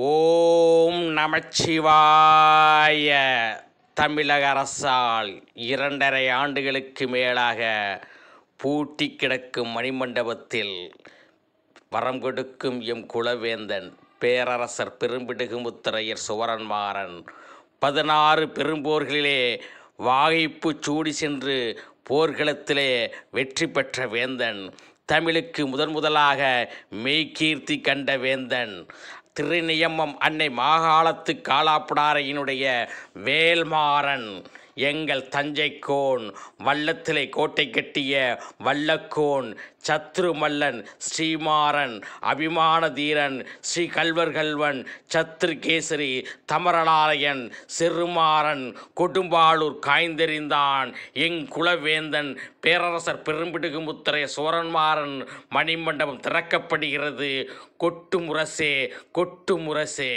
ஓம் நமச்சிவாய. தமிழக அரசால் 2½ ஆண்டுகளுக்கு மேலாக பூட்டி கிடக்கும் மணிமண்டபத்தில் வரம் கொடுக்கும் எம் குலவேந்தன் பேரரசர் பெரும்பிடுகுமுத்தரையர் சுவரன்மாறன் 16 பெரும்போர்களிலே வாகைப்பு சூடி சென்று போர்க்களத்திலே வெற்றி பெற்ற வேந்தன், தமிழுக்கு முதலாக மெய்கீர்த்தி கண்ட வேந்தன், திருநியமம் அன்னை மாகாளத்து காலாப்புடாரையினுடைய வேல்மாறன், எங்கள் தஞ்சைக்கோன், வல்லத்திலே கோட்டை கட்டிய வல்லக்கோன், சத்ருமல்லன், ஸ்ரீமாறன், அபிமான தீரன், ஸ்ரீ கல்வர்கல்வன், சத்ருகேசரி, தமரலாலயன், செருமாறன், கொடும்பாளூர் காய்ந்தெறிந்தான் எங் குலவேந்தன் பேரரசர் பெரும்பிடுகுமுத்தரையர் சுவரன்மாறன் மணிமண்டபம் திறக்கப்படுகிறது. கொட்டு முரசே, கொட்டு முரசே.